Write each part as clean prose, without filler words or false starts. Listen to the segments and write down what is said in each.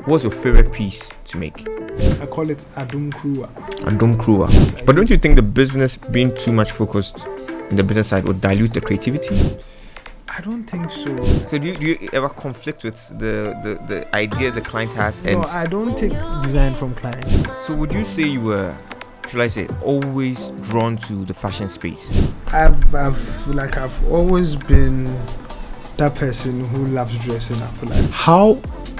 what's your favorite piece to make? I call it Adum Krua. Adum Krua. But don't you think the business being too much focused in the business side would dilute the creativity? I don't think so. So do you ever conflict with the idea the client has? No, I don't take design from clients. So would you say you were, should I say, always drawn to the fashion space? I've always been that person who loves dressing up. How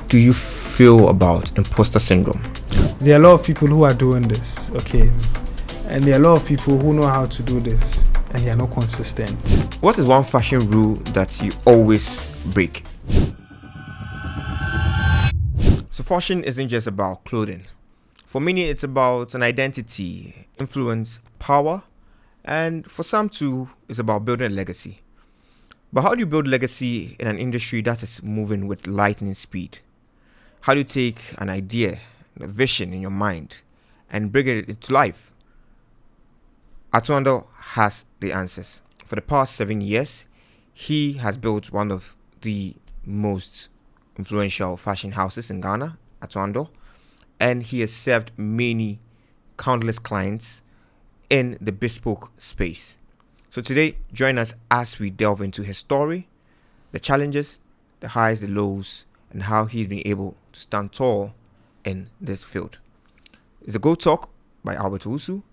do you feel about imposter syndrome? There are a lot of people who are doing this, okay, and there are a lot of people who know how to do this, and they are not consistent. What is one fashion rule that you always break? So fashion isn't just about clothing. For many, it's about an identity, influence, power, and for some too, it's about building a legacy. But how do you build legacy in an industry that is moving with lightning speed? How do you take an idea, a vision in your mind, and bring it into life? Atto Andoh has the answers. For the past 7 years, he has built one of the most influential fashion houses in Ghana, Atto Andoh, and he has served countless clients in the bespoke space. So today, join us as we delve into his story, the challenges, the highs, the lows, and how he's been able to stand tall in this field. It's the GOATTalk by Albert,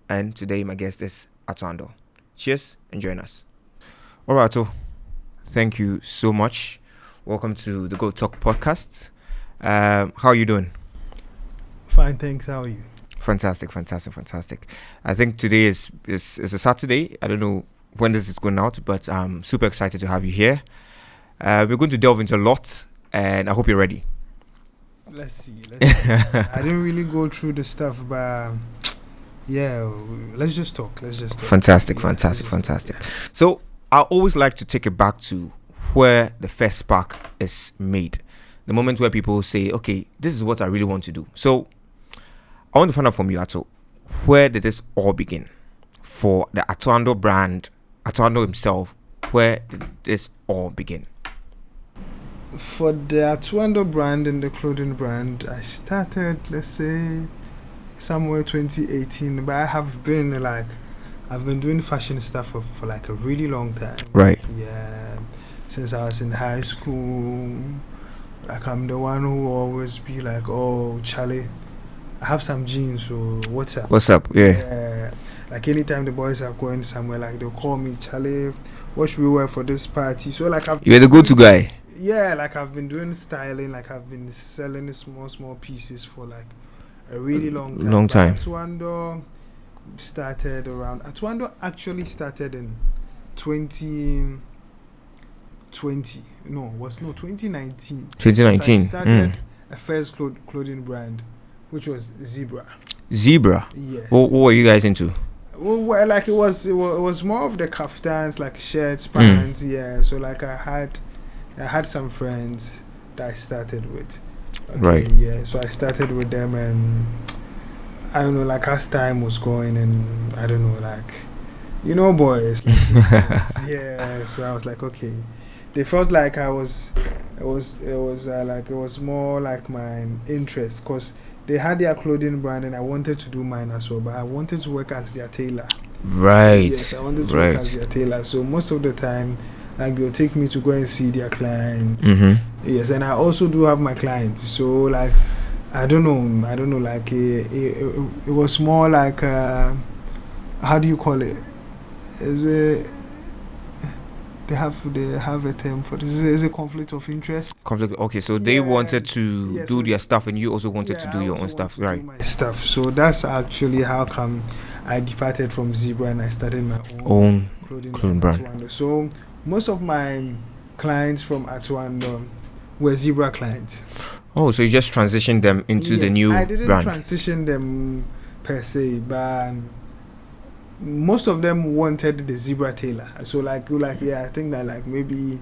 and today my guest is Atto Andoh. Cheers and join us. All right, Atto, thank you so much. Welcome to the GOATTalk Podcast. How are you doing? Fine, thanks. How are you? Fantastic. I think today is a Saturday. I don't know when this is going out, but I'm super excited to have you here. We're going to delve into a lot, and I hope you're ready. Let's see. I didn't really go through the stuff, but yeah, let's just talk. Fantastic. So I always like to take it back to where the first spark is made. The moment where people say, okay, this is what I really want to do. So I want to find out from you, Atto, where did this all begin? For the Atto Andoh brand, Atto Andoh himself, where did this all begin? For the Atto Andoh brand and the clothing brand, I started, let's say, somewhere 2018. But I've been doing fashion stuff for like a really long time. Right. Yeah. Since I was in high school, like I'm the one who always be like, oh, Charlie, I have some jeans, so what's up? Yeah. Like anytime the boys are going somewhere, like they'll call me, Charlie, what should we wear for this party? So like you're the go-to guy. Yeah, like I've been doing styling, like I've been selling small pieces for like a really long time. Atto Andoh actually started in 2019. 2019. So I started a first clothing brand, which was Zebra. Yes. What were you guys into? Well, like it was more of the kaftans, like shirts, pants. Yeah. So like I had some friends that I started with. Okay, right. Yeah. So I started with them, and I don't know, like as time was going, and I don't know, like boys. Like, yeah. So I was like, okay. They felt like it was more like my interest, because they had their clothing brand and I wanted to do mine as well, but I wanted to work as their tailor. Right. Yes, I wanted to work as their tailor. So most of the time, like they'll take me to go and see their clients. Mm-hmm. Yes, and I also do have my clients. So like, I don't know, like it was more like how do you call it? Is it? They have a term for this. Is a conflict of interest. Okay, so they wanted to do their stuff, and you also wanted to do your own stuff, right? Stuff. So that's actually how come I departed from Zebra and I started my own clothing brand. So most of my clients from Atto Andoh were Zebra clients. Oh, so you just transitioned them into the new brand? I didn't transition them per se, but most of them wanted the Zebra tailor. So like yeah, I think that like maybe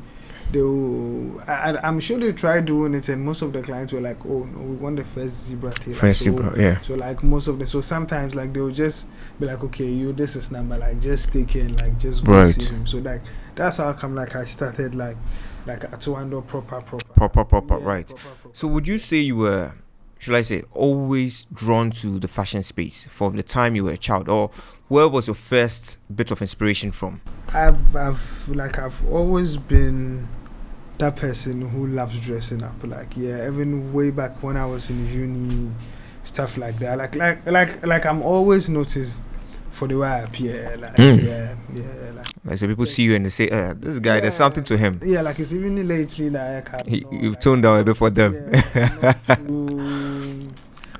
I'm sure they tried doing it, and most of the clients were like, oh no, we want the first Zebra tailor. Zebra, yeah. So like most of them, so sometimes like they'll just be like, okay, this is number, like just take it and like just go see him. So like that's how come like I started like Atto Andoh proper. Yeah, right. Proper. So would you say you were should I say, always drawn to the fashion space from the time you were a child, or where was your first bit of inspiration from? I've always been that person who loves dressing up. Like, yeah, even way back when I was in uni, stuff like that. Like I'm always noticed for the way I appear. Like, yeah. Like, so people see you and they say, this guy, there's something to him. Yeah, like it's even lately like You've toned down a bit for them. Yeah,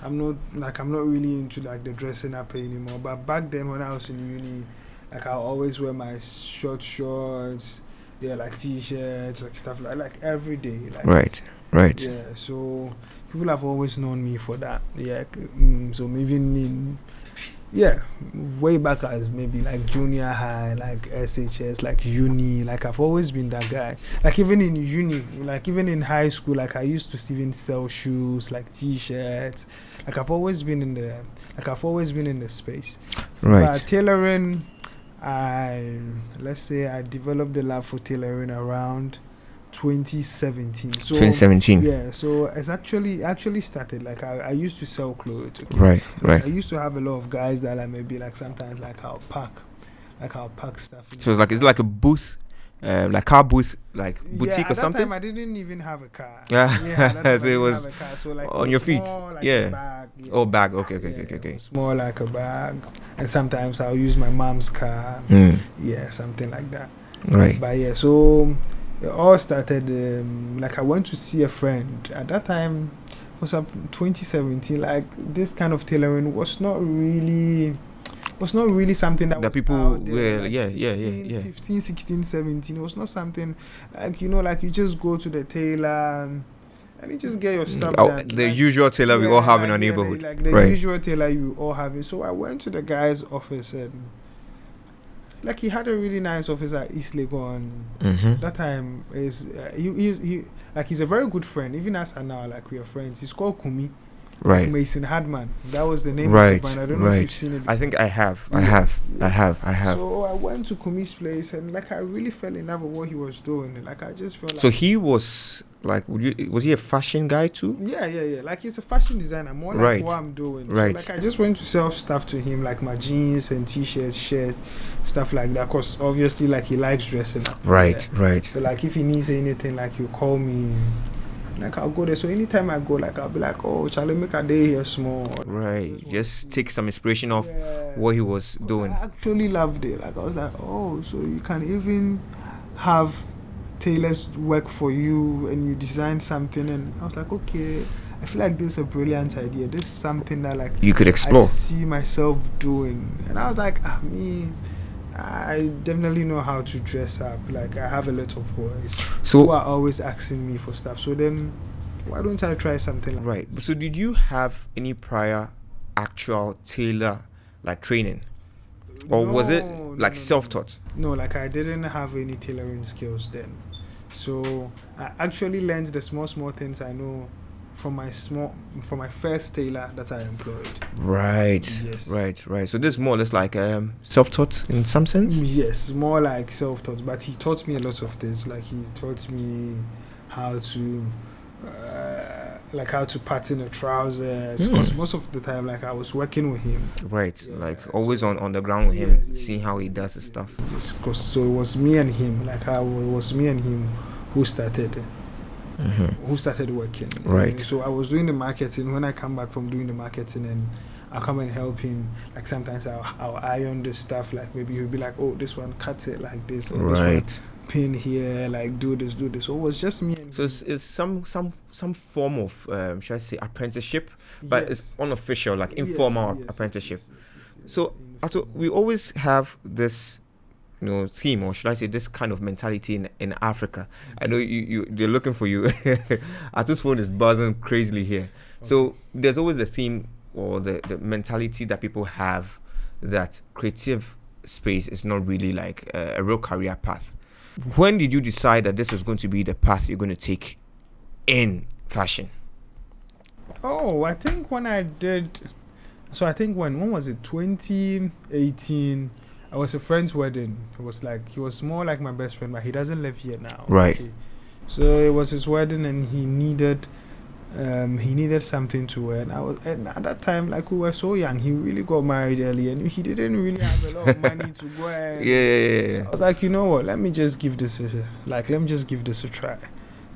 I'm not really into like the dressing up anymore. But back then when I was in uni, like I always wear my short shorts, like t-shirts, like stuff like every day. Like Right. Yeah, so people have always known me for that. Yeah, so maybe way back as maybe like junior high, like SHS, like uni, like I've always been that guy. Like even in uni, like even in high school, like I used to even sell shoes, like t-shirts. Like I've always been in the space. Right. But tailoring, let's say I developed the love for tailoring around 2017. So 2017. Yeah, so it's actually started like I used to sell clothes. Okay? Right. I used to have a lot of guys that like maybe like sometimes like I'll pack stuff. So it's like a booth, like car booth, like boutique or something. At that time I didn't even have a car. Yeah. So it was so like on your feet. Like Yeah. a bag, Oh, bag. Okay. It's more like a bag, and sometimes I'll use my mom's car. Yeah, something like that. Right. But yeah, so it all started like I went to see a friend at that time. It was 2017. Like this kind of tailoring was not really something that was people out there, were like 15, 16, 17. It was not something like like you just go to the tailor and you just get your stuff done. The usual tailor we all have in our neighborhood. Like the usual tailor you all have it. So I went to the guy's office and like he had a really nice office at East Legon. That time is he's a very good friend. Even as and now, like we are friends. He's called Kumi. Right. Mason Hardman. That was the name right. of the band. I don't know if you've seen it before. I think I have. So I went to Kumi's place and like I really fell in love with what he was doing. Like I just felt like. So he was like, was he a fashion guy too? Yeah. Like he's a fashion designer, more like what I'm doing. Right. So like I just went to sell stuff to him, like my jeans and t-shirts, shirts, stuff like that. Cause obviously like he likes dressing up. Right. So like if he needs anything, like he'll call me. Like I'll go there. So anytime I go, like I'll be like, oh, Charlie, make a day here small. Right. Just take some inspiration off what he was doing. I actually loved it. Like I was like, oh, so you can even have tailors work for you and you design something. And I was like, okay, I feel like this is a brilliant idea. This is something that like you could explore. I see myself doing. And I was like, I definitely know how to dress up. Like I have a lot of boys who are always asking me for stuff. So then, why don't I try something like right? This? So did you have any prior actual tailor like training, or was it like self-taught? No, like I didn't have any tailoring skills then. So I actually learned the small things I know from my first tailor that I employed. Right. Yes. Right. So this is more or less like self-taught in some sense. Yes, more like self-taught. But he taught me a lot of things. Like he taught me how to pattern a trousers. Because most of the time, like I was working with him. Right. Yeah, like always on the ground with him, seeing how he does his stuff. Yes, cause so it was me and him. Like it was me and him who started. Who started working. Right. So I was doing the marketing. When I come back from doing the marketing, and I'll come and help him. Like sometimes I'll iron the stuff. Like maybe he'll be like, oh, this one cut it like this. Or this one pin here. Like do this. So it was just me. And so it's some form of should I say apprenticeship, but it's unofficial, like informal apprenticeship. Yes. So Atto, we always have this theme, or should I say this kind of mentality in Africa. I know they're looking for you. Atto's phone is buzzing crazily here. Okay. So there's always the theme or the mentality that people have that creative space is not really like a real career path. When did you decide that this was going to be the path you're going to take in fashion? Oh, I think when I did. So I think when was it? 2018. I was a friend's wedding. It was like he was more like my best friend, but he doesn't live here now. Right. Okay. So it was his wedding, and he needed He needed something to wear, and at that time, like, we were so young. He really got married early, and he didn't really have a lot of money to go and. Yeah. So I was like, you know what? Let me just give this a try.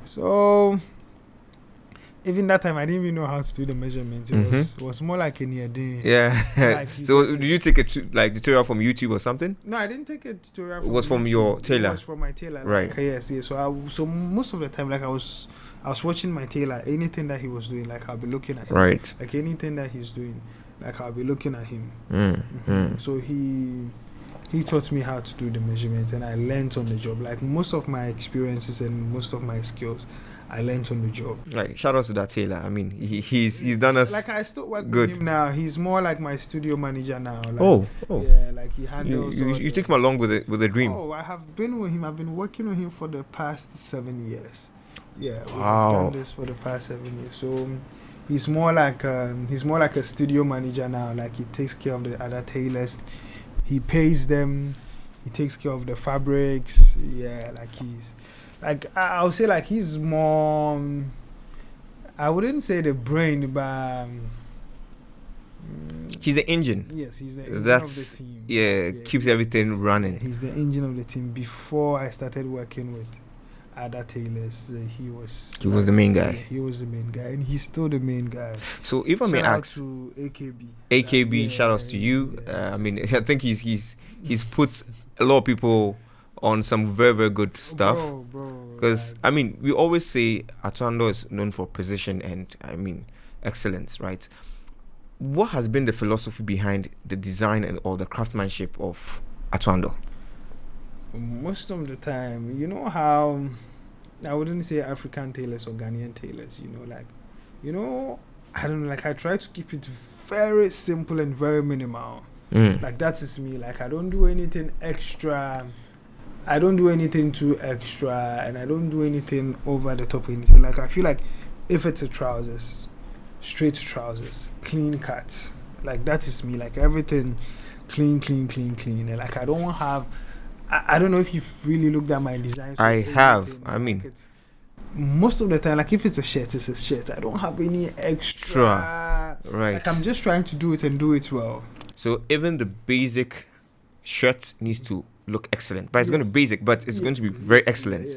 So even that time, I didn't even know how to do the measurements. It was more like a near day. Yeah. Like, So did you take a tutorial from YouTube or something? No, I didn't take a tutorial. It was from YouTube. your tailor. It was from my tailor. Right. Like, yes. So most of the time, like, I was watching my tailor. Anything that he was doing, like, I'll be looking at him. Right. Like, anything that he's doing, like, I'll be looking at him. So he taught me how to do the measurements, and I learned on the job. Like, most of my experiences and most of my skills, I learned on the job. Like, shout out to that tailor. I mean, he's done us. Like, I still work good. with him now. He's more like my studio manager now. Like, oh. Yeah, like, he handles. You took him along with the dream. Oh, I have been with him. I've been working with him for the past 7 years. Yeah, we've Wow. done this for the past 7 years. So he's more like a studio manager now. Like, he takes care of the other tailors. He pays them. He takes care of the fabrics. Yeah, like, he's like, I'll say, like, he's more. I wouldn't say the brain, but He's the engine. yes, he's the engine That's of the team. yeah, keeps everything running. He's the engine of the team. Before I started working with other tailors, he was the main guy. Yeah, he was the main guy, and he's still the main guy. So if I may Shout out ask, to AKB. AKB, Yeah, shout outs to you. yeah, I mean, I think he's puts a lot of people on some very, very good stuff. Bro. Because like, I mean, we always say Atando is known for precision and excellence, right? What has been the philosophy behind the design or the craftsmanship of Atando? most of the time, you know how I wouldn't say African tailors or Ghanaian tailors, I don't know, like, I try to keep it very simple and very minimal. Like, that is me. Like, I don't do anything extra. I don't do anything too extra, and I don't do anything over the top or anything. Like, I feel like if it's a trousers, straight trousers, clean cuts, like, that is me. Like, everything clean. And, like, I don't have. I don't know if you've really looked at my designs. I have. Like, I mean, it's, most of the time, like, if it's a shirt, it's a shirt. I don't have any extra. Right. Like, I'm just trying to do it and do it well. So even the basic shirt needs to look excellent, but it's going to be basic, but it's going to be very excellent.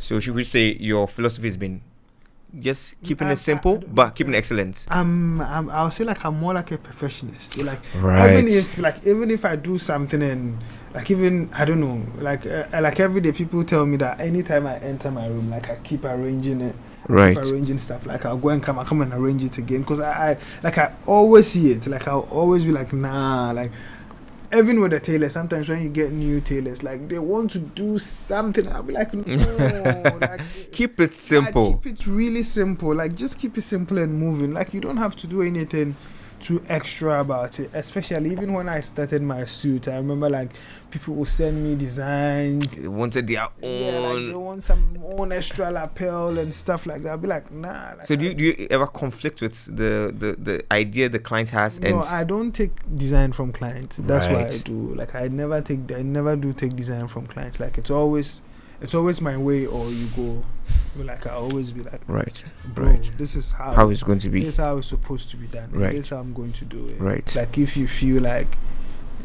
So should we say your philosophy has been just keeping it simple, but keeping it excellent? I'll say, like, I'm more like a perfectionist. Like, Right. even if I do something and, like, even I don't know, like every day people tell me that anytime I enter my room, like, I keep arranging it. Right. Keep arranging stuff. Like, I'll go and come and arrange it again, because I always see it. Like, I'll always be like, nah. Like, even with the tailors, sometimes when you get new tailors, like, they want to do something, I'll be like, no. Like, Keep it simple. Like, keep it really simple. Like, just keep it simple and moving. Like, you don't have to do anything too extra about it. Especially even when I started my suit, I remember, like, people will send me designs. They wanted their own. Yeah, like, they want some own extra lapel and stuff like that. I'll be like, nah. Like, So do you ever conflict with the idea the client has? No, I don't take design from clients. That's what I Right. do. Like, I never do take design from clients. Like, it's always my way or you go. Like, I always be like, Right. bro, Right. this is How it's going to be. this is how it's supposed to be done. Right. This is how I'm going to do it. Right. Like, if you feel like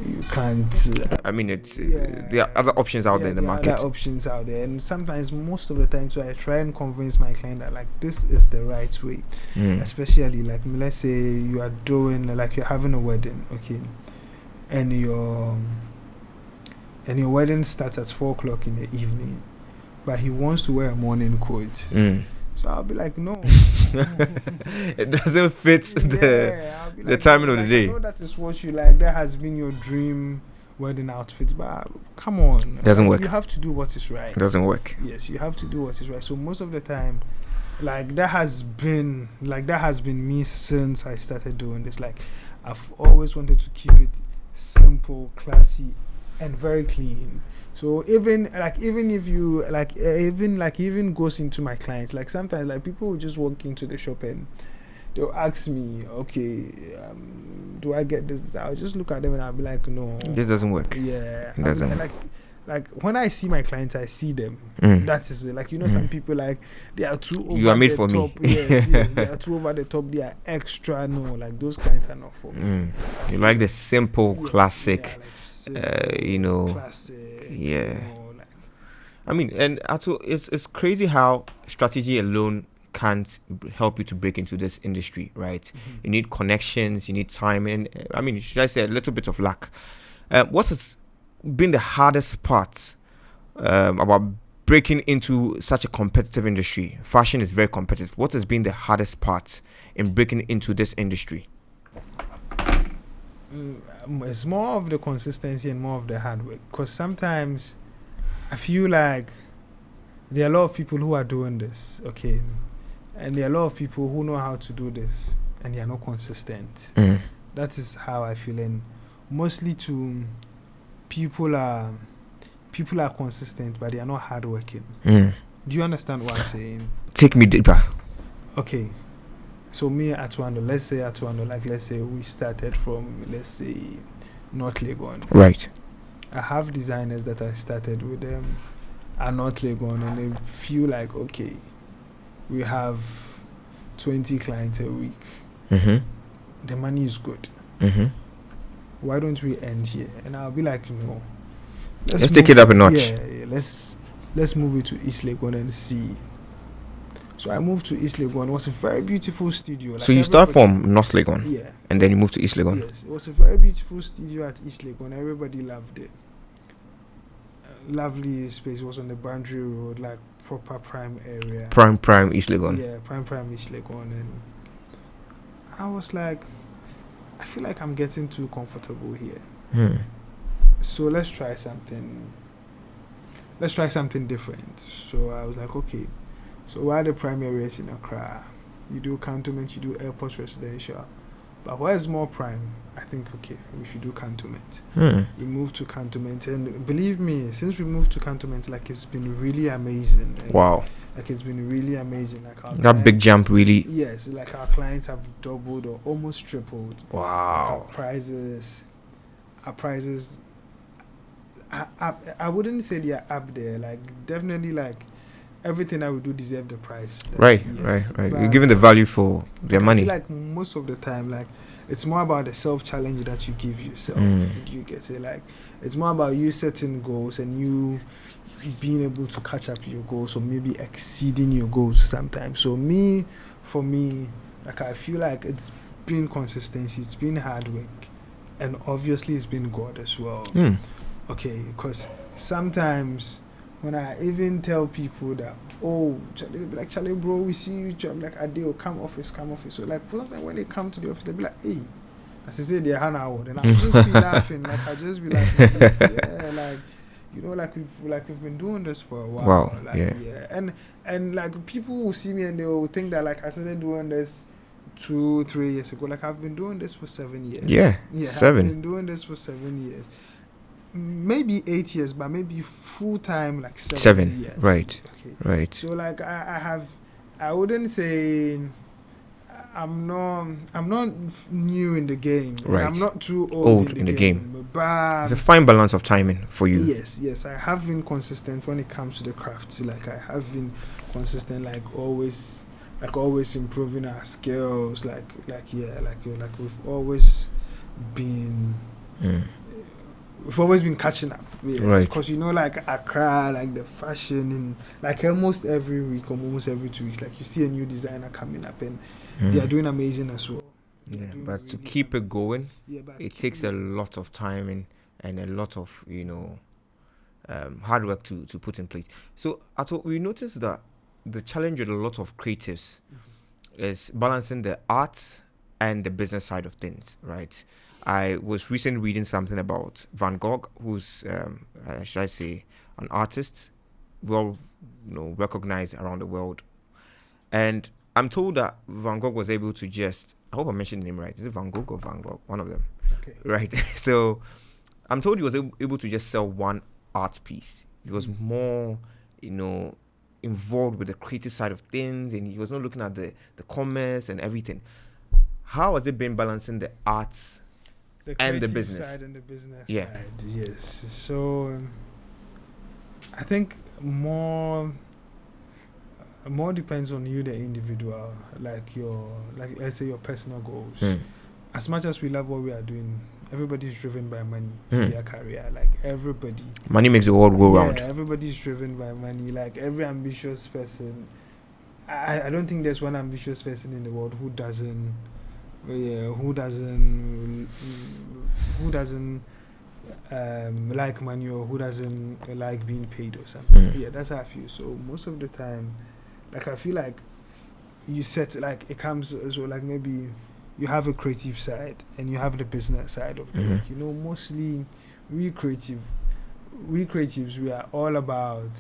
you can't. I mean, it's Yeah. there are other options out there in the there are market. other options out there, and sometimes, most of the time, so I try and convince my client that, like, this is the right way. Especially, like, let's say you are doing, like, you're having a wedding, okay, and your wedding starts at 4:00 in the evening, but he wants to wear a morning coat. So I'll be like, no. It doesn't fit I'll be the like, timing no, of the like, day. I know that is what you like. That has been your dream wedding outfit, but come on, Doesn't work. You have to do what is right. It doesn't work. Yes, you have to do what is right. So most of the time, like, that has been me since I started doing this. Like, I've always wanted to keep it simple, classy, and very clean. So even if you even goes into my clients, like, sometimes, like, people will just walk into the shop and they'll ask me, okay, do I get this? I'll just look at them and I'll be like, no, This doesn't work. yeah, It doesn't. like, like when I see my clients, I see them. That is it. Like, you know, some people, like, they are too over You are made the for top. me. Yes, they are too over the top. They are extra. No, like, those clients are not for me. You like the simple, Yes, classic, yeah, like simple, classic. yeah. You know, like, I mean, and also it's crazy how strategy alone can't help you to break into this industry, right? You need connections, you need time, and I mean, should I say a little bit of luck? What has been the hardest part about breaking into such a competitive industry? Fashion is very competitive. What has been the hardest part in breaking into this industry? It's more of the consistency and more of the hard work. Because sometimes I feel like there are a lot of people who are doing this, okay? And there are a lot of people who know how to do this and they are not consistent. That is how I feel. And mostly people are consistent, but they are not hardworking. Do you understand what I'm saying? Take me deeper. Okay. So me, Atto Andoh, let's say we started from, let's say, North Legon. Right. I have designers that I started with them at North Legon, and they feel like, okay, we have 20 clients a week. The money is good. Why don't we end here? And I'll be like, no. Let's take it up a notch. Yeah, let's move it to East Legon and see. So I moved to East Legon. It was a very beautiful studio. Like, so you start from North Legon? Yeah. And then you move to East Legon? Yes. It was a very beautiful studio at East Legon. Everybody loved it. Lovely space. It was on the boundary road, like proper prime area. Prime East Legon. Yeah, prime East Legon. And I was like, I feel like I'm getting too comfortable here. So let's try something different. So I was like, okay. So while the prime area is in Accra, you do cantonment, you do airport residential. But where is more prime? I think, okay, we should do cantonment. We moved to cantonment, and believe me, since we moved to cantonment, like, it's been really amazing. Wow. Like, it's been really amazing. Like, that big jump, really. Yes, like, our clients have doubled or almost tripled. Wow. Our prices, I wouldn't say they are up there. Like, definitely, like, everything I would do deserve the price. Right. You're giving the value for their money. I feel like most of the time, like, it's more about the self-challenge that you give yourself. You get it? Like, it's more about you setting goals and you being able to catch up to your goals, or maybe exceeding your goals sometimes. So for me, like, I feel like it's been consistency, it's been hard work, and obviously it's been God as well. Okay, because sometimes when I even tell people that, oh, Charlie, they'll be like, Charlie, bro, we see you, I'm like, Adeo, come office. So, like, sometimes when they come to the office, they'll be like, hey, as I say, they're an hour, then I'll just be laughing. Like, yeah, like, you know, like we've been doing this for a while. Wow, like, yeah. And like, people will see me and they will think that, like, I started doing this 2-3 years ago. Like, I've been doing this for 7 years. Yeah, 7. I've been doing this for 7 years. Maybe 8 years, but maybe full time, like 7 years. Right. Okay. Right. So, like, I wouldn't say I'm not new in the game. Right. I'm not too old in the game. But it's a fine balance of timing for you. Yes. I have been consistent when it comes to the crafts. Like, I have been consistent, like always improving our skills. Like we've always been. We've always been catching up, yes. Right. Because, you know, like, Accra, like, the fashion, and like almost every week or almost every 2 weeks, like, you see a new designer coming up, and they are doing amazing as well. Yeah, but to keep it going, it takes a lot of time and a lot of, you know, hard work to put in place. So, Atto, we noticed that the challenge with a lot of creatives is balancing the art and the business side of things, right? I was recently reading something about Van Gogh, who's, should I say, an artist, well, you know, recognized around the world. And I'm told that Van Gogh was able to just, I hope I mentioned the name right. Is it Van Gogh or Van Gogh? One of them. Okay. Right. So I'm told he was able to just sell one art piece. He was more, you know, involved with the creative side of things, and he was not looking at the commerce and everything. How has it been balancing the arts and the business side and the business side? Yes. So I think more depends on you, the individual, like let's say your personal goals. As much as we love what we are doing, everybody's driven by money in their career. Like everybody, money makes the world go round. Everybody's driven by money. Like every ambitious person, I don't think there's one ambitious person in the world who doesn't like money, or who doesn't like being paid or something. Yeah, that's how I feel. So most of the time, like I feel like you set, like it comes, so like maybe you have a creative side and you have the business side of the work. You know, mostly we creatives, we are all about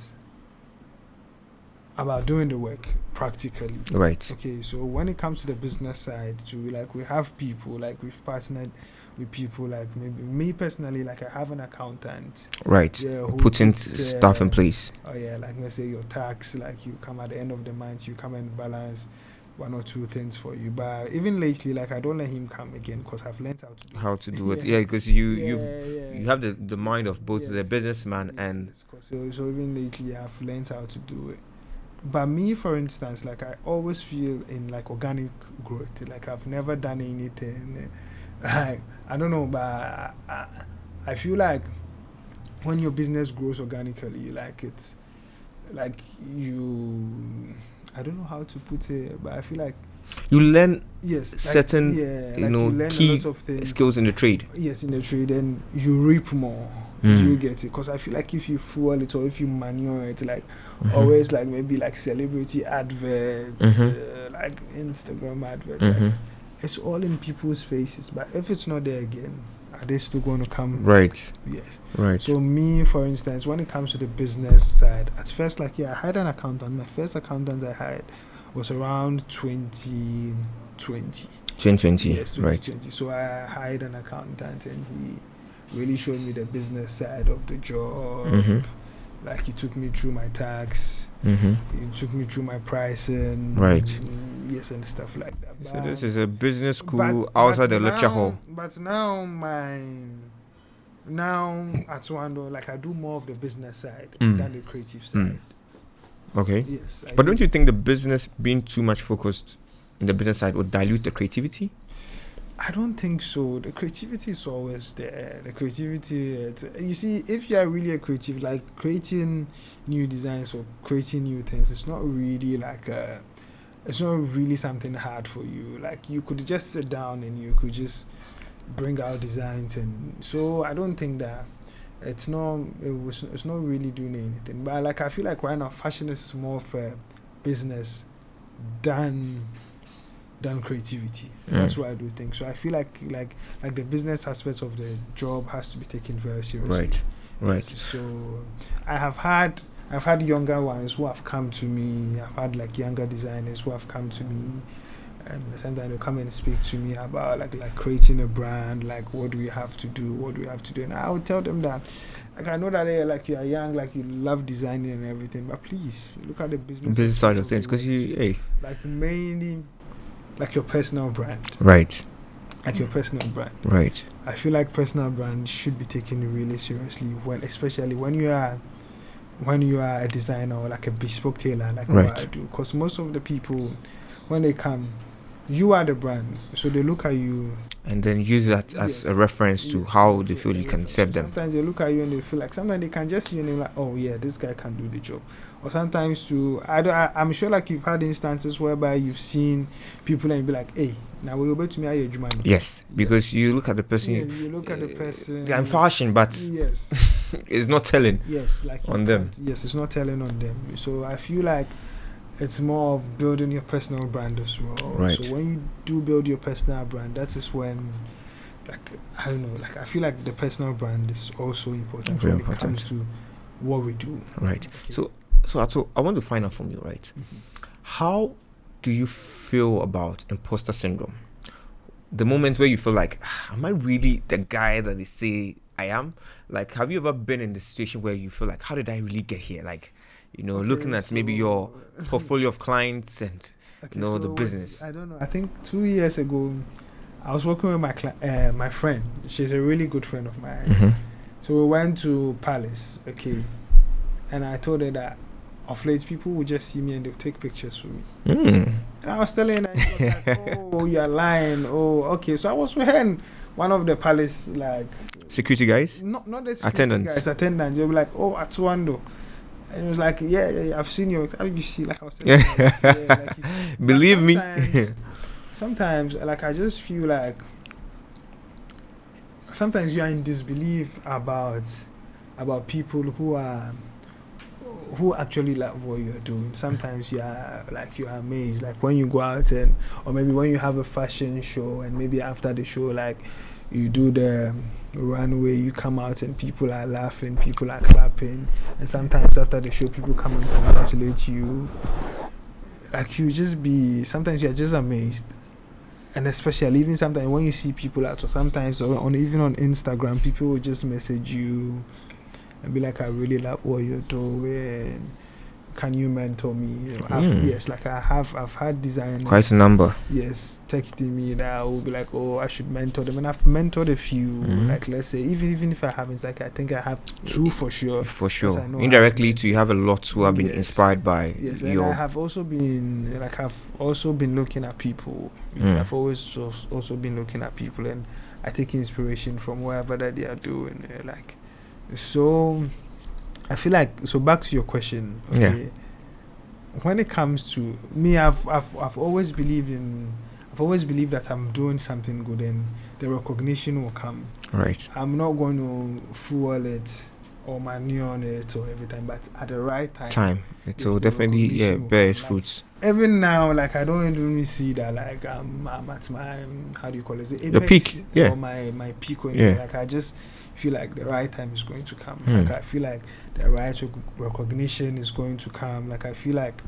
doing the work practically. Right. Okay, so when it comes to the business side, we have people, like we've partnered with people, like maybe me personally, like I have an accountant. Right. Putting stuff in place. Oh yeah, like let's say your tax, like you come at the end of the month, you come and balance one or two things for you. But even lately, like I don't let him come again because I've learned how to do it. Yeah, because you have the mind of both the businessman and. So even lately, I've learned how to do it. But me, for instance, like I always feel in like organic growth. Like I've never done anything. Like I don't know, but I feel like when your business grows organically, like it's like I don't know how to put it, but I feel like you learn certain key skills in the trade. Yes, in the trade, and you reap more. Do you get it? Because I feel like if you fuel it or if you manure it, like always, like maybe like celebrity adverts, like Instagram adverts, like, it's all in people's faces. But if it's not there again, are they still going to come? Right. Yes. Right. So me, for instance, when it comes to the business side, at first, like I hired an accountant. My first accountant I hired was around 2020. 2020. Yes, 2020. Right. So I hired an accountant, and he really showed me the business side of the job. Like he took me through my tax, he took me through my pricing, right? Yes, and stuff like that. So this is a business school outside the lecture hall. But now Atto Andoh, like I do more of the business side than the creative side. Okay. Yes. But don't you think the business being too much focused in the business side would dilute the creativity? I don't think so. The creativity is always there. The creativity, you see, if you are really a creative, like creating new designs or creating new things, it's not really like it's not really something hard for you. Like you could just sit down and you could just bring out designs, and so I don't think that it's not really doing anything. But like I feel like right now fashion is more of a business than creativity. That's what I do think. So I feel like the business aspects of the job has to be taken very seriously. Right. So I've had younger ones who have come to me. I've had like younger designers who have come to me, and sometimes they'll come and speak to me about like creating a brand, like what do we have to do, and I would tell them that like I know that like you are young, like you love designing and everything, but please look at the business side of things, because like mainly like your personal brand. Right. Like your personal brand. Right. I feel like personal brand should be taken really seriously especially when you are a designer or like a bespoke tailor, like what I do. Because most of the people, when they come, you are the brand, so they look at you and then use that as a reference to how they feel you can serve them. Sometimes they look at you and they feel like sometimes they can just see your name like, oh yeah, this guy can do the job. Or sometimes I'm sure like you've had instances whereby you've seen people and you be like, hey, now we're able to me your money. Yes, because you look at the person. Yes, you look at the person. They're in fashion, but yes, it's not telling. Yes, like on them. Yes, it's not telling on them. So I feel like it's more of building your personal brand as well. Right. So when you do build your personal brand, that is when, like, I don't know, like I feel like the personal brand is also important when it comes to what we do. Right. Okay. So Atto, I want to find out from you, right? How do you feel about imposter syndrome? The moments where you feel like, am I really the guy that they say I am? Like, have you ever been in the situation where you feel like, how did I really get here? Like, looking at maybe your portfolio of clients and the business. I don't know. I think 2 years ago, I was working with my friend. She's a really good friend of mine. So we went to Palace. Okay, And I told her that of late people would just see me and they'll take pictures for me. Mm. And I was telling her, she was like, oh, you're lying. Oh, okay. So I was with her in one of the palace, like Security guys? not the security Attendants. guys, attendants. They were like, oh, Atto Andoh. And it was like, yeah, I've seen you. How you see, like I was telling her, like, you see. Believe me. Sometimes, like I just feel like sometimes you are in disbelief about people who actually love what you're doing. Sometimes you are amazed, like when you go out or maybe when you have a fashion show and maybe after the show, like you do the runway, you come out and people are laughing, people are clapping, and sometimes after the show people come and congratulate you. Like sometimes you're just amazed. And especially even sometimes when you see people out, or sometimes even on Instagram, people will just message you and be like, I really love what you're doing. Can you mentor me? Yes, like I've had designers. Quite a number. Yes, texting me that I will be like, oh, I should mentor them. And I've mentored a few. Like let's say, even if I haven't, like I think I have 2 for sure. For sure. Indirectly too, you have a lot who have been inspired by and I have also been looking at people. I've always also been looking at people, and I take inspiration from wherever that they are doing. Like, so I feel like, so back to your question. Okay. Yeah. When it comes to me, I've always believed that I'm doing something good and the recognition will come. Right. I'm not going to fuel it or manure on it or every time, but at the right time. It will definitely bear its fruits. Even now, like I don't even see that like I'm at my, how do you call it? The peak, yeah. Or my peak. Like I just feel like the right time is going to come. Like I feel like the right recognition is going to come. Like I feel like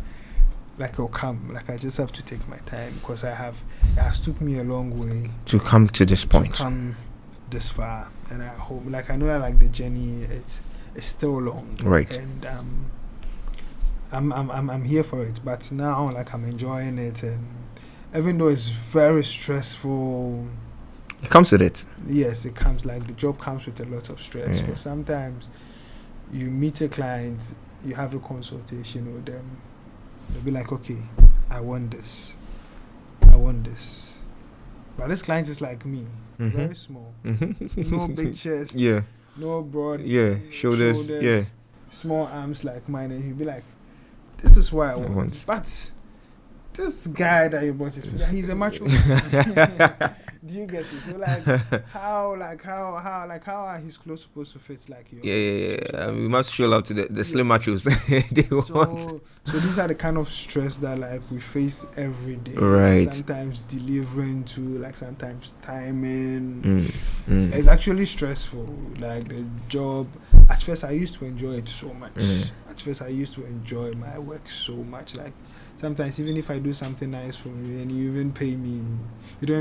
it'll come. Like I just have to take my time, because it has took me a long way to come to this point, to come this far. And I hope, like I know that like the journey it's still long, right? And I'm here for it, but now like I'm enjoying it, and even though it's very stressful, it comes with it. Yes, it comes, like the job comes with a lot of stress, because sometimes you meet a client, you have a consultation with them, they'll be like, okay, I want this, but this client is like me, very small, no big chest, no broad shoulders, small arms like mine, and he'll be like, this is what I want. But this guy that you bought he's a macho man. Do you get it? So how are his clothes supposed to fit like yours? We must show love to the slim machos. So these are the kind of stress that like we face every day. Right. Sometimes delivering to, like sometimes timing. It's actually stressful. Like the job. At first I used to enjoy it so much. At first I used to enjoy my work so much. Like sometimes even if I do something nice for you and you don't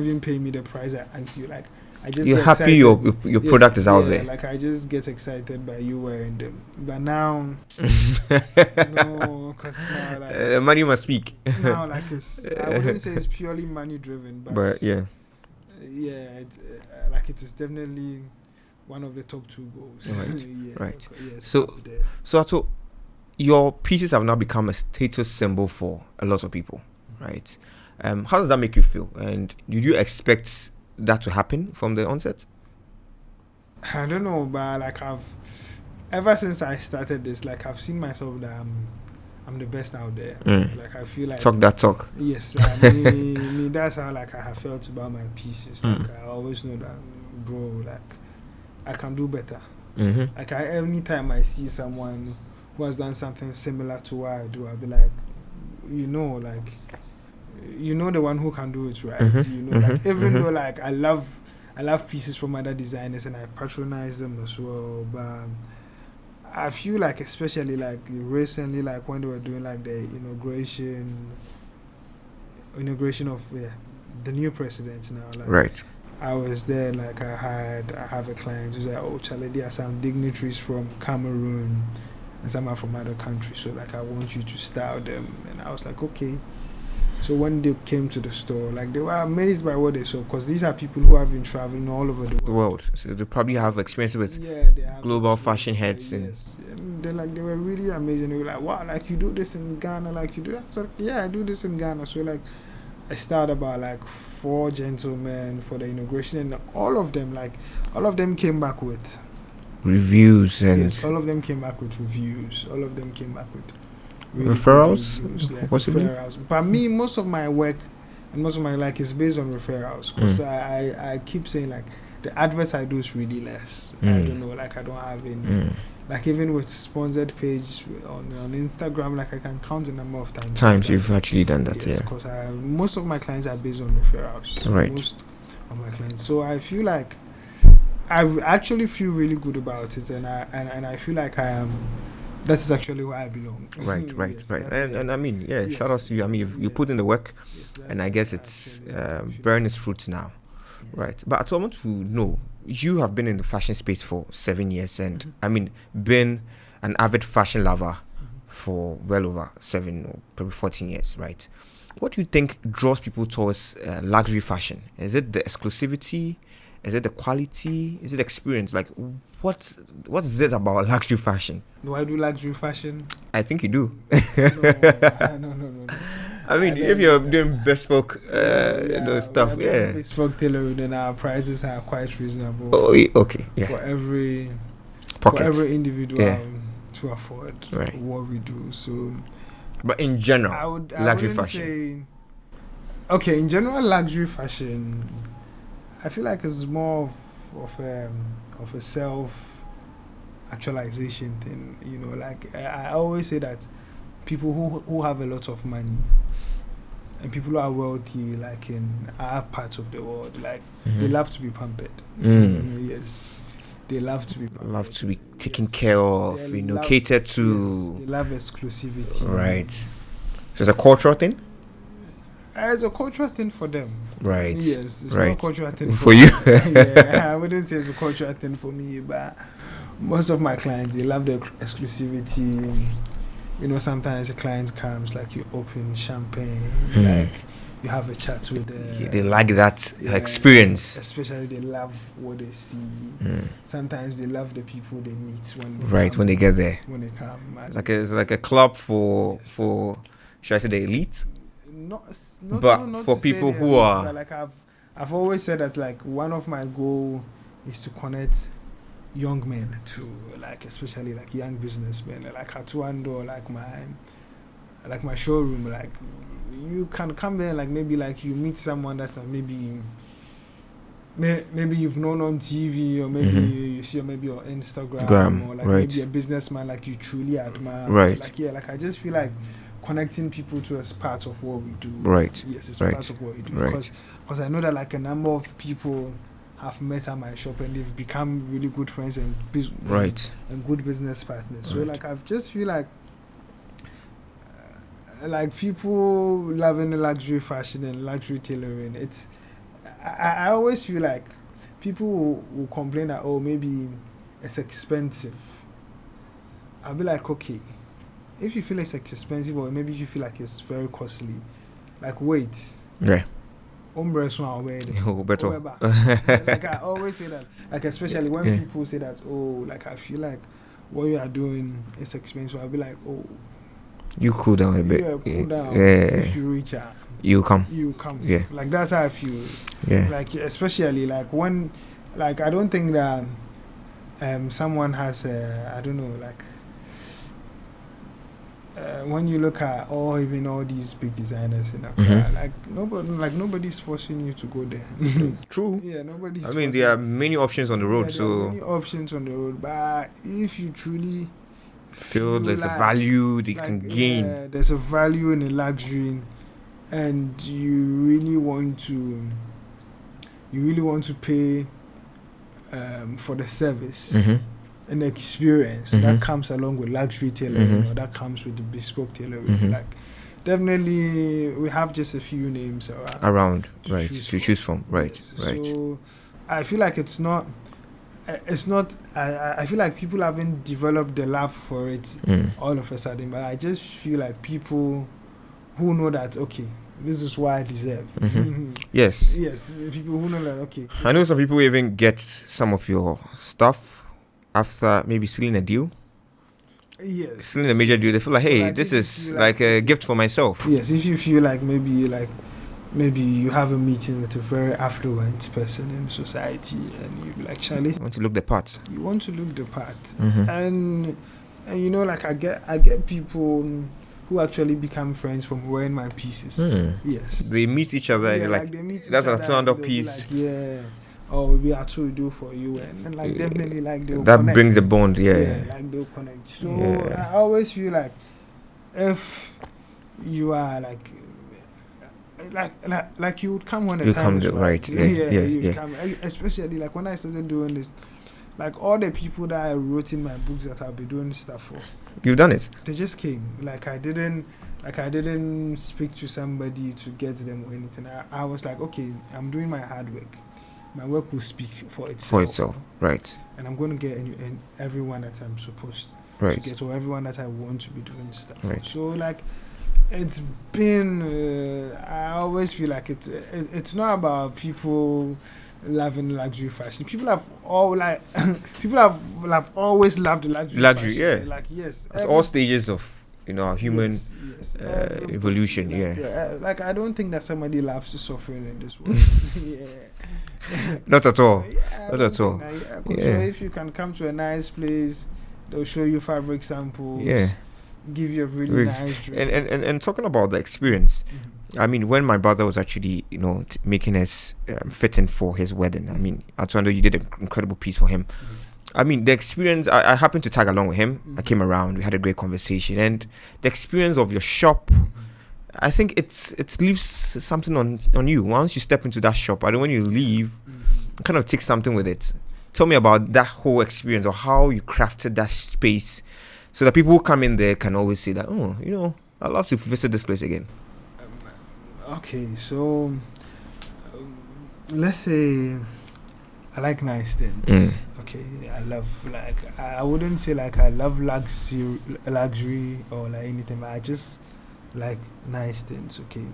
even pay me the price I asked you, like I just you're happy your product is out there. Like I just get excited by you wearing them. But now no, because now like money must speak. Now like I wouldn't say it's purely money driven, but it is definitely one of the top 2 goals. Right. So Atto, your pieces have now become a status symbol for a lot of people, right? How does that make you feel? And did you expect that to happen from the onset? I don't know, but like ever since I started this, like I've seen myself that I'm the best out there. Like I feel like talk that talk. Yes, me that's how like I have felt about my pieces. Like I always know that, bro, like I can do better. Like anytime I see someone who has done something similar to what I do, I'll be like, the one who can do it, right? Like even though like I love pieces from other designers and I patronize them as well, but I feel like especially like recently, like when they were doing like the inauguration of the new president now, like, right? I was there, like I have a client who's like, oh Charlie, there are some dignitaries from Cameroon and some are from other countries, so like I want you to style them. And I was like, okay. So when they came to the store, like they were amazed by what they saw, because these are people who have been traveling all over the world. So they probably have experience with They have global experience, fashion heads yes. And they were really amazing. They were like, wow, like you do this in Ghana, like you do that. So yeah, I do this in Ghana. So like I started about like 4 gentlemen for the inauguration, and all of them came back with reviews and yes, all of them came back with reviews. All of them came back with really referrals, possibly referrals. But me, most of my work and most of my like is based on referrals, because I keep saying like the adverts I do is really less. I don't know, like I don't have any. Like even with sponsored page on Instagram, like I can count the number of times you've actually done that. Yes, because most of my clients are based on referrals. Right. Most of my clients. So I feel like I actually feel really good about it, and I feel like I am. That is actually where I belong. Right. Yes, And I mean, yeah, yes, shout out to you. I mean, you put in the work, and I guess it's bearing its fruits now. Yes. Right. But I want to know, you have been in the fashion space for 7 years, and I mean, been an avid fashion lover for well over 7 or probably 14 years, right? What do you think draws people towards luxury fashion? Is it the exclusivity? Is it the quality? Is it experience? Like, what is it about luxury fashion? Do I do luxury fashion? I think you do. No. I mean, if you're doing bespoke stuff, yeah. Bespoke tailoring, then our prices are quite reasonable. Oh, okay, yeah. For every Pocket. For every individual to afford what we do. So, but in general, luxury fashion. In general, luxury fashion, I feel like it's more of a self-actualization thing. You know, like I always say that people who have a lot of money and people who are wealthy, like in our parts of the world, like they love to be pampered. Yes, they love to be pampered. Love to be taken care of, catered to. Yes, they love exclusivity. Right. So it's a cultural thing? It's a cultural thing for them. Right. Yes, it's not a cultural thing for you. Yeah, I wouldn't say it's a cultural thing for me, but most of my clients, they love the exclusivity. You know, sometimes a client comes, like you open champagne, like you have a chat with them. They like that experience. Especially they love what they see. Sometimes they love the people they meet when they when they get there. When they come. It's like a club for should I say the elite? But for people who are like I've always said that like one of my goal is to connect young men to like especially like young businessmen like Atto Andoh, like my showroom, like you can come there, like maybe like you meet someone that maybe you've known on TV, or maybe you see maybe on Instagram, or like maybe a businessman like you truly admire, like I just feel like connecting people to as part of what we do. Yes, it's part of what we do. Because I know that like a number of people have met at my shop and they've become really good friends and good business partners. So like I just feel like people loving the luxury fashion and luxury tailoring. It's I always feel like people will complain that maybe it's expensive. I'll be like, okay, if you feel it's expensive, or maybe if you feel like it's very costly, like wait. Yeah. Better. Like I always say that, like especially when people say that, like I feel like what you are doing is expensive. I'll be like, you cool down a bit. Yeah, cool down. If you reach out, you come. Yeah. Like that's how I feel. Yeah. Like especially like when, like I don't think that someone has I don't know, like when you look at all these big designers in Accra, like nobody's forcing you to go there. True. Yeah, nobody's. I mean, there are many options on the road. There are many options on the road, but if you truly feel there's a value they can gain, there's a value in the luxury, and you really want to pay for the service. An experience that comes along with luxury tailoring, or that comes with the bespoke tailoring. Like definitely we have just a few names around to choose from. Right. So I feel like it's not I feel like people haven't developed the love for it all of a sudden, but I just feel like people who know that this is what I deserve. Yes. Yes, people who know like, okay. I know some people even get some of your stuff after maybe sealing a deal. Yes. Sealing a major deal, they feel like, So, hey, like, this if you is feel like like, a okay. gift for myself. Yes, if you feel like maybe you have a meeting with a very affluent person in society and you be like, Charlie, I want to look the part. you want to look the part. Mm-hmm. And you know, like I get people who actually become friends from wearing my pieces. Yes. They meet each other and Yeah, they're like, they meet that's each an other Atto and Andoh they'll be piece. like, yeah. Oh, maybe Atto do for you, and like definitely like they'll that connect. brings the bond, yeah. Like they'll connect. So Yeah. I always feel like if you are like you would come when the You time come is the- right, yeah, you yeah. come. Especially like when I started doing this, like all the people that I wrote in my books that I'll be doing stuff for, You've done it. they just came. Like I didn't speak to somebody to get them or anything. I was like, okay, I'm doing my hard work. My work will speak for itself. For itself, right. And I'm going to get everyone that I'm supposed to Right. get, or everyone that I want to be doing stuff for. Right. So like, it's been. I always feel like it's not about people loving luxury fashion. People have always loved luxury. Luxury, fashion. yeah. Like yes, At all stages of our human yes, evolution, like, yeah. like I don't think that somebody loves suffering in this world. Yeah. Not at all. Yeah, I Not don't at all. think that, 'cause Yeah. so if you can come to a nice place, they'll show you fabric samples. Yeah. Give you a really Really. nice drink. And talking about the experience, Mhm. I mean, when my brother was actually, making his fitting for his wedding, I mean, Atto Andoh, you did an incredible piece for him. Mhm. I mean, the experience, I happened to tag along with him. I Mhm. came around, we had a great conversation, and the experience of your shop, I think it leaves something on you. Once you step into that shop, I don't when you leave, Mhm. kind of take something with it. Tell me about that whole experience or how you crafted that space so that people who come in there can always say that, I'd love to visit this place again. Okay, so let's say I like nice things. Okay, I wouldn't say like I love luxury or like anything, but I just like nice things. Okay,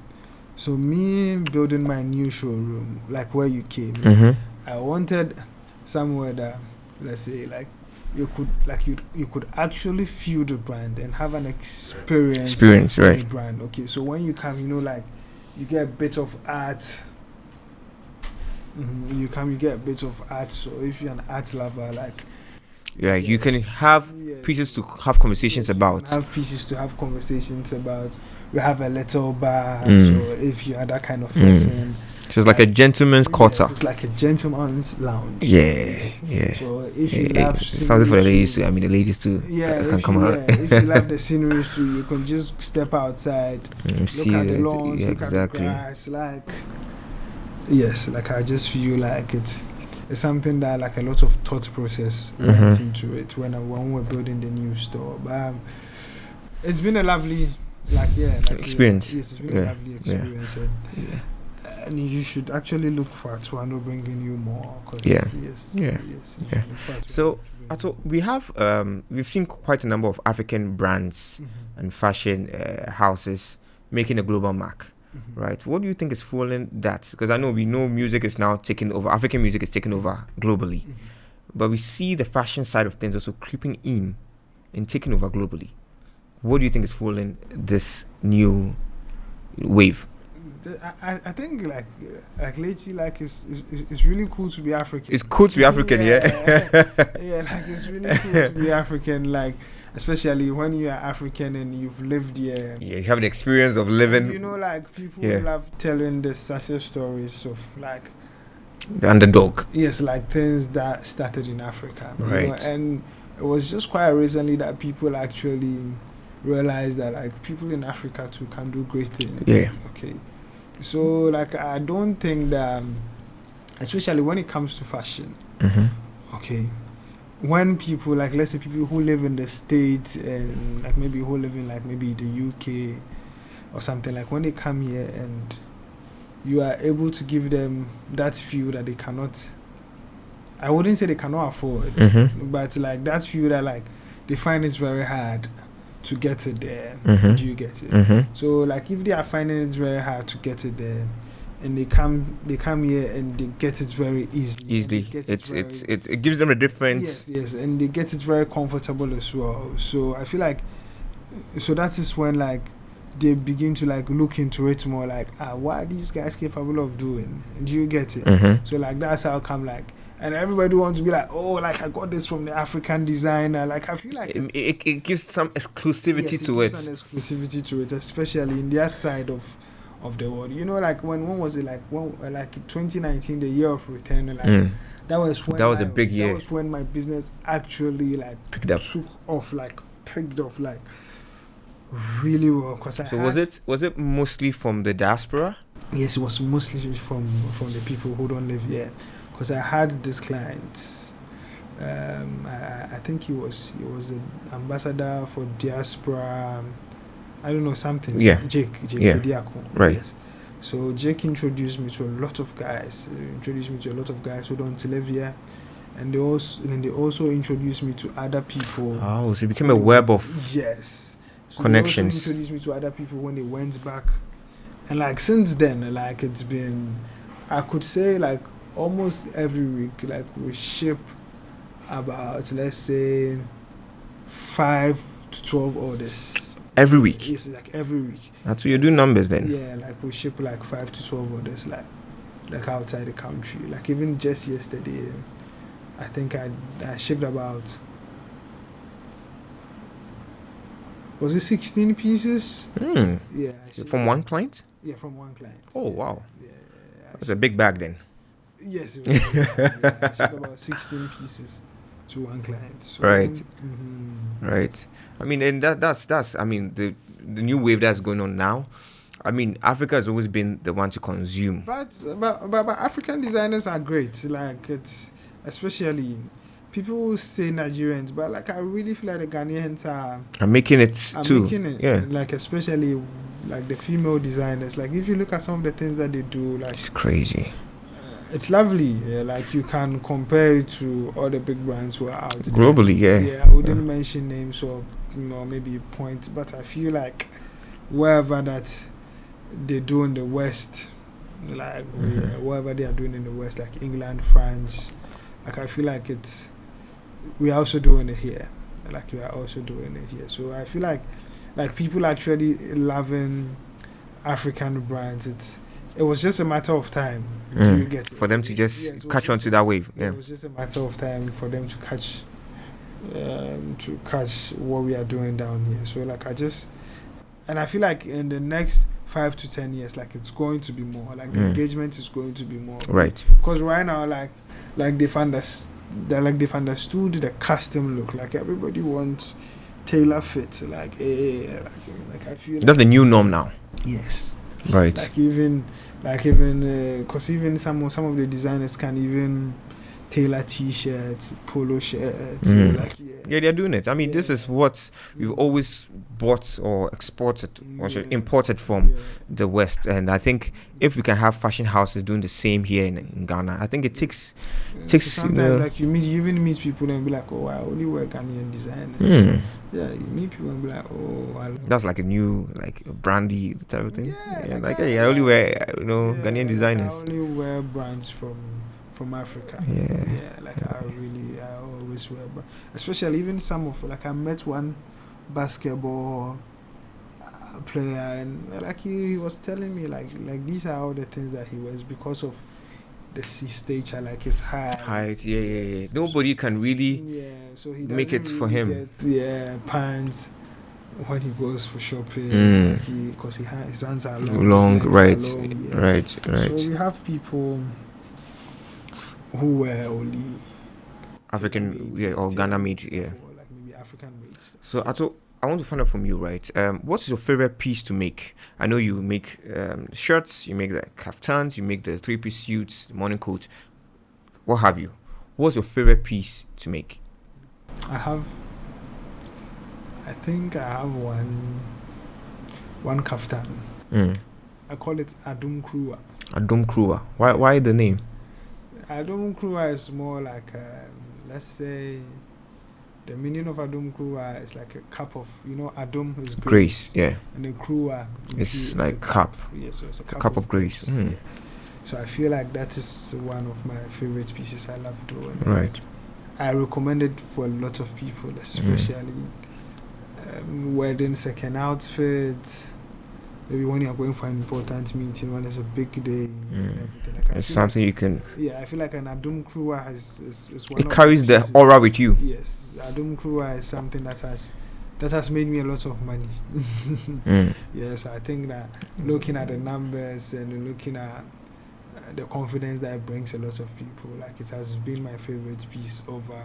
so me building my new showroom, like where you came, I wanted somewhere that, let's say, like you could actually feel the brand and have an experience with Right. the brand. Okay, so when you come, like you get a bit of art. You get a bit of art. So if you're an art lover, like Yeah, you can have pieces to have conversations yes, about. you can have pieces to have conversations about. We have a little bar. Mm. So if you are that kind of person, So it's like a gentleman's quarter. yes, it's like a gentleman's lounge. Yeah, Yes. yeah. So if you love something for the scenery ladies too, too. I mean, the ladies too yeah, can come out. if you love the sceneries too, you can just step outside, See look at the it, lawns, yeah, look exactly. at the grass, like yes, like I just feel like it's something that like a lot of thought process went into it when we're building the new store. But it's been a lovely experience. Yes, it's been a lovely experience, and you should actually look for Atto Andoh bringing you more. So Atto, we have we've seen quite a number of African brands and fashion houses making a global mark. Right. What do you think is fueling that? Because we know music is now taking over. African music is taking over globally, but we see the fashion side of things also creeping in and taking over globally. What do you think is fueling this new wave? I think like lately it's really cool to be African. It's cool to be African, yeah. Yeah, like it's really cool to be African, like especially when you are African and you've lived here. Yeah, you have the experience of living. Like people love telling the success stories of like the underdog. Yes, like things that started in Africa. Right. And it was just quite recently that people actually realized that like people in Africa too can do great things. Yeah. Okay. So like I don't think that, especially when it comes to fashion. Okay. When people like, let's say people who live in the States and like maybe who live in like maybe the UK or something, like when they come here and you are able to give them that feel that they cannot, I wouldn't say they cannot afford, but like that feel that like they find it's very hard to get it there. Mm-hmm. Do you get it? Mm-hmm. So like if they are finding it very hard to get it there, and they come here and they get it very easily. It gives them a difference. Yes, and they get it very comfortable as well. So I feel like, so that is when like they begin to like look into it more, like what are these guys capable of doing? Do you get it? Mm-hmm. So like that's how come like, and everybody wants to be like, oh, like I got this from the African designer. Like I feel like it gives some exclusivity to it. Some exclusivity to it, especially in their side of the world. You know, like when was it? Like like 2019, the year of return. Like that was a big year. That was when my business actually like picked off like really well. Was it mostly from the diaspora? Yes, it was mostly from the people who don't live here. Because I had this client. I think he was an ambassador for diaspora. I don't know, something. Yeah. Jake Yeah. Diako. Right. Yes. So Jake introduced me to a lot of guys. Who don't live here, and they also introduced me to other people. Oh, so it became a web of connections. They also introduced me to other people when they went back, and like since then, like it's been, I could say like almost every week, like we ship about, let's say, 5 to 12 orders. Every week? Yes, like every week. That's what you do numbers then? Yeah, like we ship like 5 to 12 orders, like outside the country. Like even just yesterday, I think I shipped about, was it 16 pieces? Yeah. From one client? Yeah, from one client. Oh, wow. Yeah. That's a big bag then. Yes, it was. I shipped about 16 pieces to one client. So, right. Right. I mean, and that's I mean, the new wave that's going on now. I mean, Africa has always been the one to consume. But African designers are great. Like it's, especially people say Nigerians, but like I really feel like the Ghanaians are making it too. Yeah. Like especially like the female designers. Like if you look at some of the things that they do, like it's crazy. It's lovely. Yeah, like you can compare it to all the big brands who are out globally. There. Yeah, I wouldn't mention names or maybe point, but I feel like wherever that they do in the West, like wherever they are doing in the West, like England, France, like I feel like we are also doing it here. Like we are also doing it here. So I feel like people actually loving African brands. It was just a matter of time. Do you get it? For them to just catch on to that wave. Yeah. It was just a matter of time for them to catch what we are doing down here. So like I feel like in the next 5 to 10 years, like it's going to be more. Like the engagement is going to be more. Right. Because right now, like they've understood the custom look. Like everybody wants tailor fit. Like I feel that's the new norm now. Yes. Right. Like even because even some of the designers can even tailor t-shirts, polo shirts. Yeah, they're doing it. I mean, this is what we've always bought or exported or imported from the West. And I think if we can have fashion houses doing the same here in Ghana, I think it takes. So sometimes like you even meet people and be like, oh, I only wear Ghanaian designers. Yeah, you meet people and be like, oh, that's like a new brandy type of thing. Yeah, I only wear Ghanaian designers. I only wear brands from Africa. I always wear, especially even some of I met one basketball player and like he was telling me like these are all the things that he wears because of his stature, like his height. Yeah. Nobody can really so he make it for him. Pants when he goes for shopping, because his hands are long, right. So we have people who were only African or Ghana made, like maybe African made stuff. So Atto, I want to find out from you, right? What is your favorite piece to make? I know you make shirts, you make the kaftans, you make the 3-piece suits, the morning coat, what have you. What's your favorite piece to make? I think I have one kaftan. I call it Adum Krua. Adum Krua. Why the name? Adum Krua is more like let's say The meaning of Adum Krua is like a cup of, Adum is Grace, yeah. And the Krua It's like cup. Yeah, so it's a cup of grace. Yeah. So I feel like that is one of my favorite pieces I love doing. Right. I recommend it for a lot of people, especially wedding second outfits. Maybe when you're going for an important meeting, when there's a big day and everything. Like it's something you can. Yeah, I feel like an Adum Krua is one. It carries the aura with you. Yes, Adum Krua is something that has made me a lot of money. Yes, I think that looking at the numbers and looking at the confidence that it brings a lot of people, like it has been my favorite piece over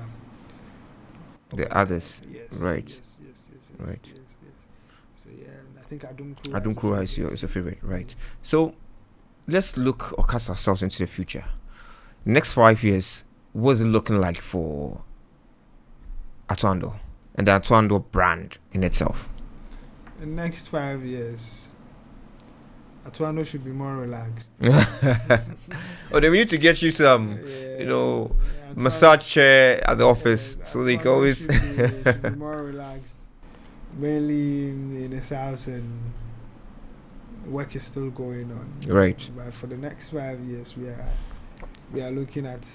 the others. Yes. Right. Yes. Right. Yes. So yeah, I think Adum Krua is your favorite, right? So let's look or cast ourselves into the future. Next 5 years, what's it looking like for Atto Andoh and the Atto Andoh brand in itself? The next 5 years, Atto Andoh should be more relaxed. Oh, they need to get you some, massage chair at the office so they can always. Should be more relaxed. Mainly in his house, and work is still going on. Right. But for the next 5 years, we are looking at,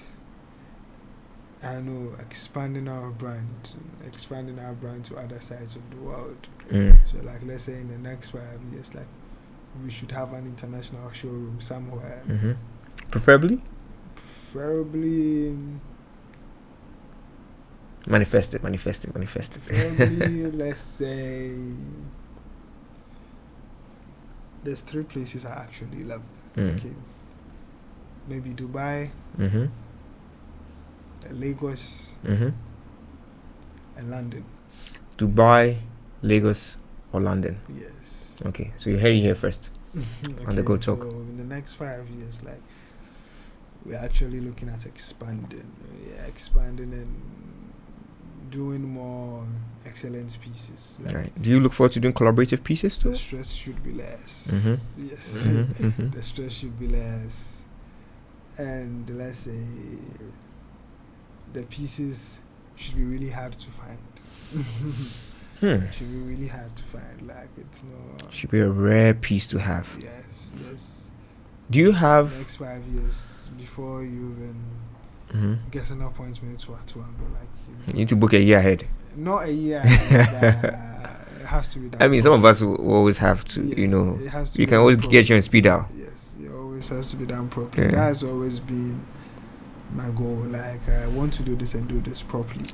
expanding our brand to other sides of the world. So, like, let's say in the next 5 years, like, we should have an international showroom somewhere. Preferably. Manifest it. Preferably, let's say there's 3 places I actually love. Okay, maybe Dubai, Lagos, and London. Dubai, Lagos, or London. Yes. Okay, so you're heading here first on the GOATTalk. So in the next 5 years, like, we're actually looking at expanding and doing more excellent pieces. Like, right. Do you look forward to doing collaborative pieces too? The stress should be less. Yes. The stress should be less. And let's say the pieces should be really hard to find. Should be really hard to find. Like, it's not. Should be a rare piece to have. Yes. Do you have next 5 years before you even get an appointment to Atto Andoh? Like, you need to book a year ahead. Not a year ahead, it has to be done. I mean, some of us will always have to, it has to you be can always done get you on speed dial. Yes, it always has to be done properly. Yeah. That has always been my goal. Like, I want to do this and do this properly.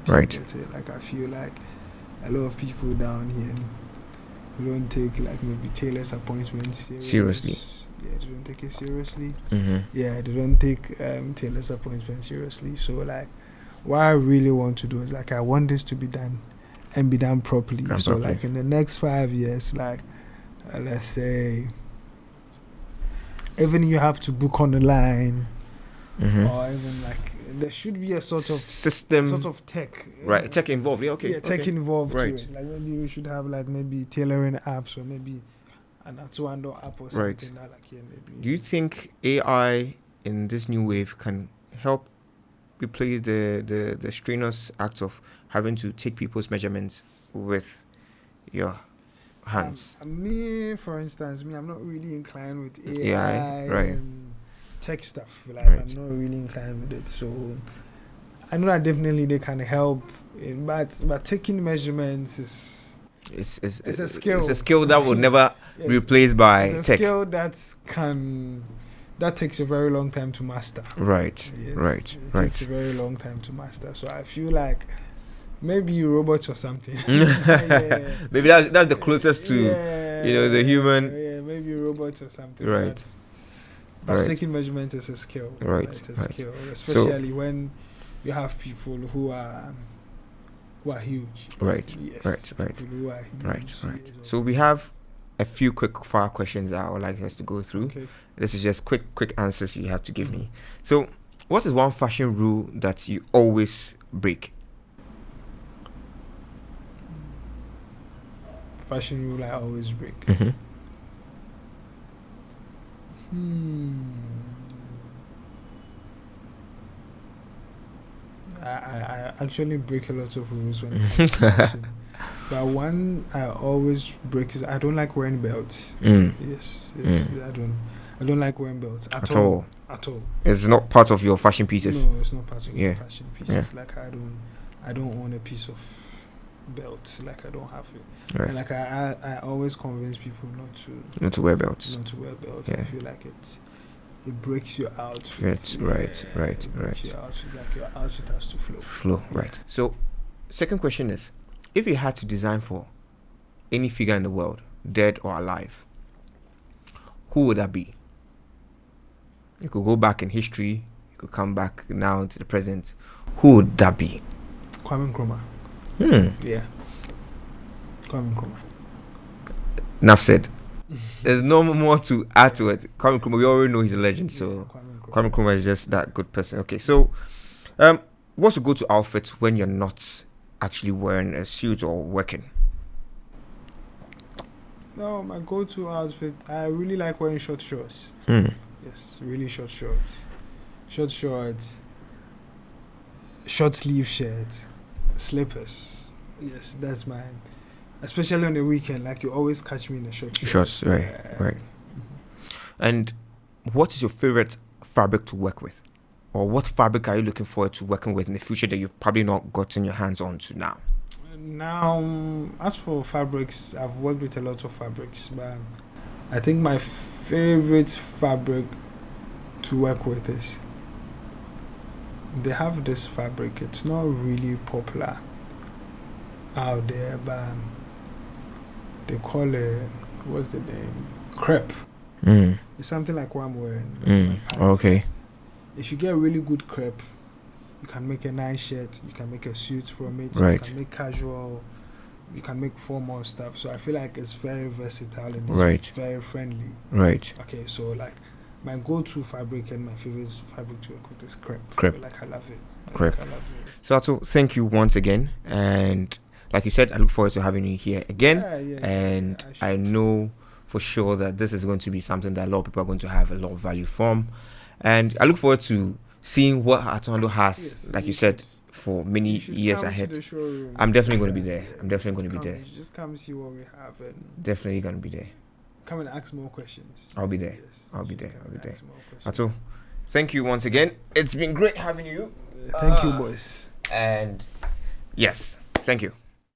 Right. Get it. Like, I feel like a lot of people down here who don't take, like, maybe tailor's appointments seriously. Yeah, they don't take it seriously. Yeah, they don't take tailor's appointments seriously. So, like, what I really want to do is, like, I want this to be done and be done properly. Like, in the next 5 years, like, let's say, even you have to book on the line, or even, like, there should be a sort of system, sort of tech. Right, tech involved. Yeah, okay. Yeah, tech involved. Right. To it. Like, maybe we should have, like, maybe tailoring apps, or maybe an Atto Andoh app or something that, like, yeah, maybe. Do you think AI in this new wave can help replace the strenuous act of having to take people's measurements with your hands? For instance, I'm not really inclined with AI, right. and tech stuff. Like, Right. I'm not really inclined with it. So I know that definitely they can help, but taking measurements is It's a skill. It's a skill that will never be replaced by it's a tech. skill that takes a very long time to master. Right. Yes, Right. It takes a very long time to master. So I feel like maybe robots or something. Yeah. Maybe that's the closest to the human. Yeah, maybe robots or something. Right. But Right. taking measurements is a skill. Right. It's a Right. skill, especially when you have people who are huge. Right. Yes. Right. People who are huge. Right. Yes, So we have a few quick fire questions that I would like us to go through. okay. This is just quick answers you have to give me. So, what is one fashion rule that you always break? Fashion rule I always break. I actually break a lot of rules when it comes to fashion. But one I always break is I don't like wearing belts. Yes, I don't like wearing belts at all. At all. It's not part of your fashion pieces. No, it's not part of my fashion pieces. Like I don't own a piece of belt. Like I don't have it. Right. And like I always convince people not to wear belts. Not to wear belts. Yeah. I feel like it breaks your outfit. Right. It breaks your outfit. Like your outfit has to flow. Right. So, second question is, if you had to design for any figure in the world, dead or alive, who would that be? You could go back in history. You could come back now to the present. Who would that be? Kwame Nkrumah. Yeah. Kwame Nkrumah. Enough said. There's no more to add to it. Kwame Nkrumah, we already know he's a legend, so Kwame Nkrumah is just that good person. Okay, so what's your go-to outfit when you're not actually wearing a suit or working? No, my go-to outfit, I really like wearing short shorts. Yes, really short shorts. Short shorts, short sleeve shirt, slippers. Yes, that's mine. Especially on the weekend, like you always catch me in the shorts. Right. And what is your favorite fabric to work with? Or what fabric are you looking forward to working with in the future that you've probably not gotten your hands on to now? Now, as for fabrics, I've worked with a lot of fabrics, but I think my favorite fabric to work with is, they have this fabric, it's not really popular out there, but they call it, what's the name? Crepe. It's something like what I'm wearing. Okay. If you get really good crepe, you can make a nice shirt, you can make a suit from it, Right. You can make casual, you can make formal stuff. So I feel like it's very versatile and it's very friendly. Right. Okay, so like my go-to fabric and my favorite fabric to work with is crepe. Like I love it. Crepe. So Atto, thank you once again, and like you said, I look forward to having you here again. I know for sure that this is going to be something that a lot of people are going to have a lot of value from, and I look forward to seeing what Atando has, like you said, for many years ahead. I'm definitely going to be there. Just come see what we have and definitely going to be there. Come and ask more questions. I'll be there. I'll be there. Atto, thank you once again. It's been great having you. Thank you, boys. And yes, thank you.